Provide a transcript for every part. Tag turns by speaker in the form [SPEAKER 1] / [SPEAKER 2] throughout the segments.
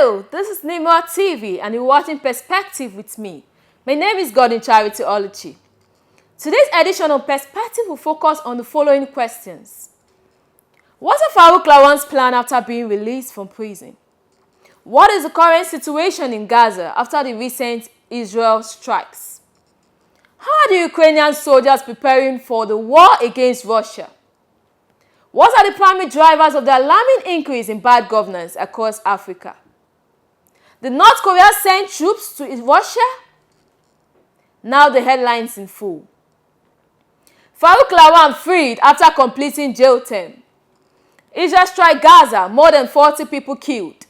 [SPEAKER 1] Hello, this is Nima TV and you're watching Perspective with me. My name is Godwin Oluchi. Today's edition of Perspective will focus on the following questions. What is FARUK LAWAN's plan after being released from prison? What is the current situation in Gaza after the recent Israel strikes? How are the Ukrainian soldiers preparing for the war against Russia? What are the primary drivers of the alarming increase in bad governance across Africa? Did North Korea send troops to Russia? Now the headlines in full. FARUK LAWAN freed after completing jail term. Israel strike Gaza, more than 40 people killed.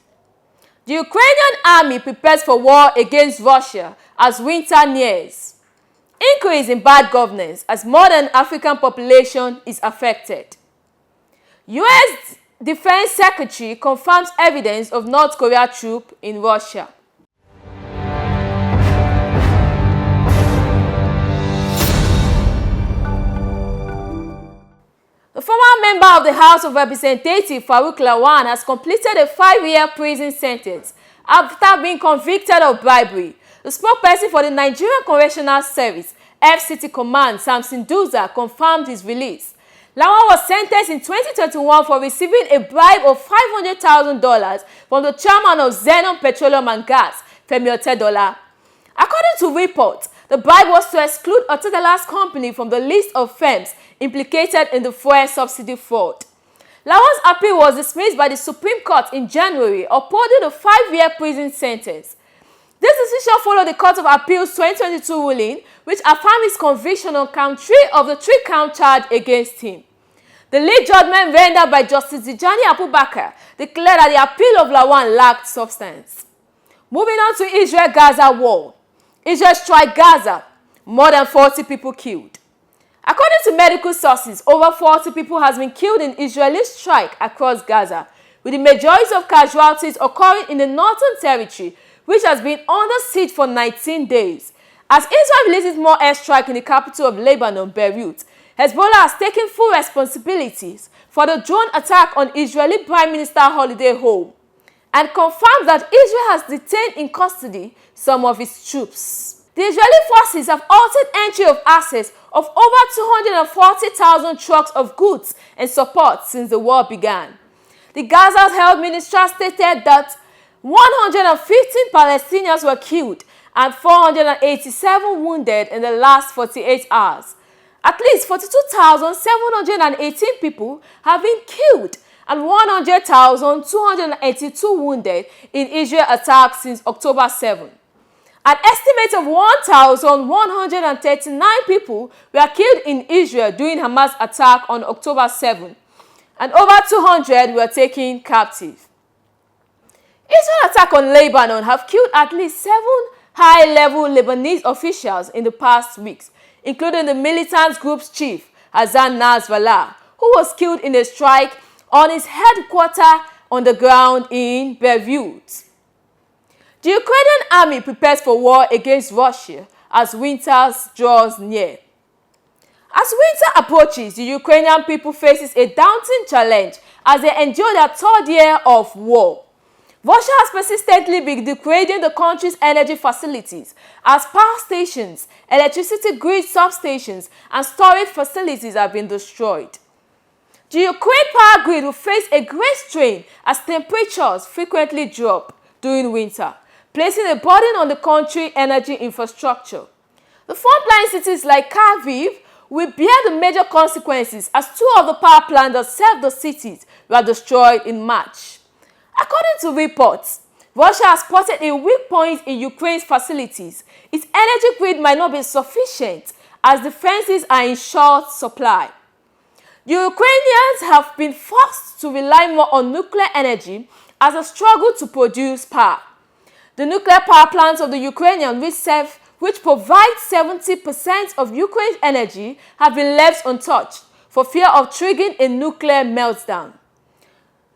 [SPEAKER 1] The Ukrainian army prepares for war against Russia as winter nears. Increase in bad governance as more than African population is affected. U.S. Defense Secretary confirms evidence of North Korea troop in Russia. The former member of the House of Representatives, FARUK LAWAN, has completed a 5-year prison sentence after being convicted of bribery. The spokesperson for the Nigerian Correctional Service, FCT Command, Samson Duza, confirmed his release. LAWAN was sentenced in 2021 for receiving a bribe of $500,000 from the chairman of Xenon Petroleum and Gas, Femi Otedola. According to reports, the bribe was to exclude Otedola's company from the list of firms implicated in the fuel subsidy fraud. LAWAN's appeal was dismissed by the Supreme Court in January, upholding a 5-year prison sentence. This decision followed the Court of Appeal's 2022 ruling, which affirmed his conviction on count 3 of the 3-count charge against him. The lead judgment rendered by Justice Tijani Abubakar declared that the appeal of LAWAN lacked substance. Moving on to Israel-Gaza war. Israel strike Gaza, more than 40 people killed. According to medical sources, over 40 people has been killed in Israeli strike across Gaza, with the majority of casualties occurring in the northern territory, which has been under siege for 19 days. As Israel releases more airstrike in the capital of Lebanon, Beirut, Hezbollah has taken full responsibilities for the drone attack on Israeli Prime Minister holiday home and confirmed that Israel has detained in custody some of its troops. The Israeli forces have altered entry of access of over 240,000 trucks of goods and support since the war began. The Gaza Health Ministry stated that 115 Palestinians were killed and 487 wounded in the last 48 hours. At least 42,718 people have been killed and 100,282 wounded in Israel attacks since October 7. An estimate of 1,139 people were killed in Israel during Hamas attack on October 7, and over 200 were taken captive. Israel attack on Lebanon have killed at least 7 high-level Lebanese officials in the past weeks, including the militant group's chief, Hassan Nasrallah, who was killed in a strike on his headquarters on the ground in Beirut. The Ukrainian army prepares for war against Russia as winter draws near. As winter approaches, the Ukrainian people faces a daunting challenge as they endure their 3rd year of war. Russia has persistently been degrading the country's energy facilities as power stations, electricity grid substations, and storage facilities have been destroyed. The Ukraine power grid will face a great strain as temperatures frequently drop during winter, placing a burden on the country's energy infrastructure. The frontline cities like Kharkiv will bear the major consequences as 2 of the power plants that serve the cities were destroyed in March. According to reports, Russia has spotted a weak point in Ukraine's facilities. Its energy grid might not be sufficient as defenses are in short supply. The Ukrainians have been forced to rely more on nuclear energy as they struggle to produce power. The nuclear power plants of the Ukrainian which provide 70% of Ukraine's energy have been left untouched for fear of triggering a nuclear meltdown.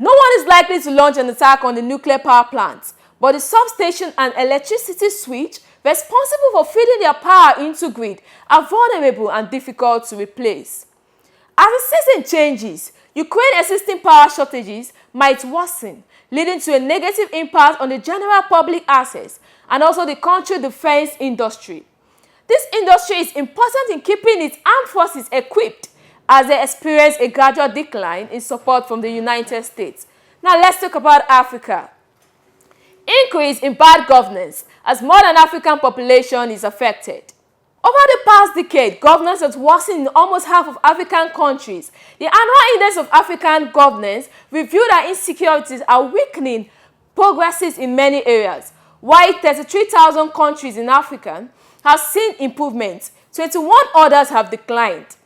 [SPEAKER 1] No one is likely to launch an attack on the nuclear power plants, but the substation and electricity switch responsible for feeding their power into grid are vulnerable and difficult to replace. As the season changes, Ukraine's existing power shortages might worsen, leading to a negative impact on the general public access and also the country's defense industry. This industry is important in keeping its armed forces equipped as they experience a gradual decline in support from the United States. Now let's talk about Africa. Increase in bad governance as more than African population is affected. Over the past decade, governance has worsened in almost half of African countries. The annual index of African governance revealed that insecurities are weakening progresses in many areas. While 33,000 countries in Africa have seen improvements, 21 others have declined.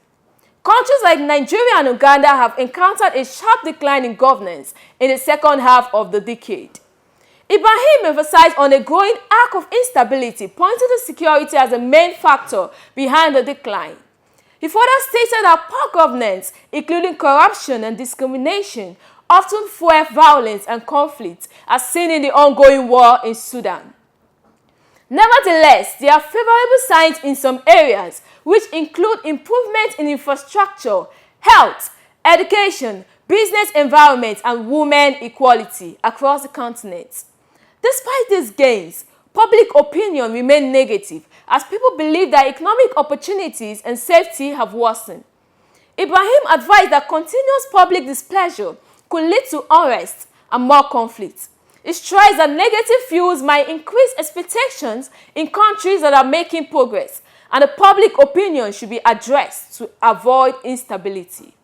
[SPEAKER 1] Countries like Nigeria and Uganda have encountered a sharp decline in governance in the second half of the decade. Ibrahim emphasized on a growing arc of instability, pointing to security as a main factor behind the decline. He further stated that poor governance, including corruption and discrimination, often fuel violence and conflict, as seen in the ongoing war in Sudan. Nevertheless, there are favorable signs in some areas, which include improvement in infrastructure, health, education, business environment, and women equality across the continent. Despite these gains, public opinion remains negative as people believe that economic opportunities and safety have worsened. Ibrahim advised that continuous public displeasure could lead to unrest and more conflict. He stressed that negative views might increase expectations in countries that are making progress, and the public opinion should be addressed to avoid instability.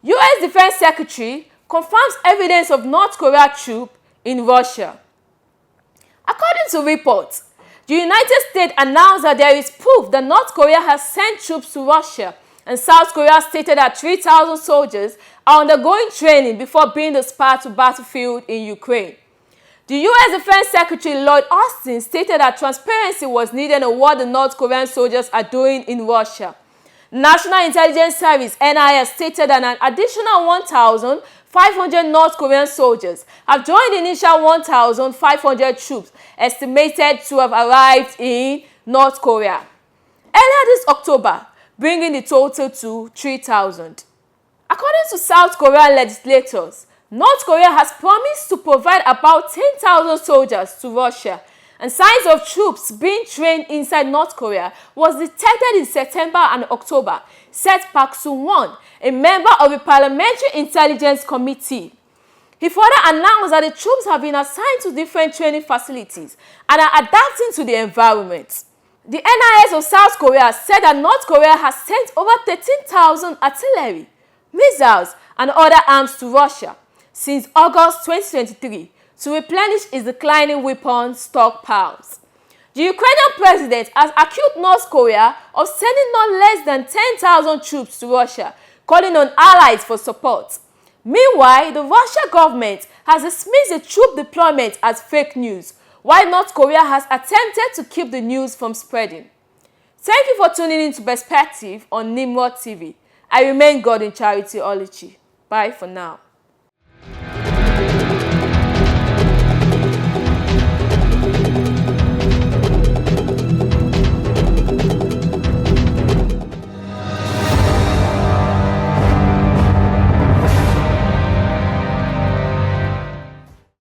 [SPEAKER 1] U.S. Defense Secretary confirms evidence of North Korea troops in Russia. According to reports, the United States announced that there is proof that North Korea has sent troops to Russia, and South Korea stated that 3,000 soldiers are undergoing training before being dispatched to battlefield in Ukraine. The U.S. Defense Secretary Lloyd Austin stated that transparency was needed on what the North Korean soldiers are doing in Russia. National Intelligence Service (NIS) stated that an additional 1,500 North Korean soldiers have joined the initial 1,500 troops estimated to have arrived in North Korea earlier this October, bringing the total to 3,000. According to South Korean legislators, North Korea has promised to provide about 10,000 soldiers to Russia, and signs of troops being trained inside North Korea was detected in September and October, said Park Soo-won, a member of the Parliamentary Intelligence Committee. He further announced that the troops have been assigned to different training facilities and are adapting to the environment. The NIS of South Korea said that North Korea has sent over 13,000 artillery, missiles, and other arms to Russia since August 2023 to replenish its declining weapons stockpiles. The Ukrainian president has accused North Korea of sending not less than 10,000 troops to Russia, calling on allies for support. Meanwhile, the Russian government has dismissed the troop deployment as fake news, while North Korea has attempted to keep the news from spreading. Thank you for tuning in to Perspective on Nimrod TV. I remain Godwin Oluchi. Bye for now.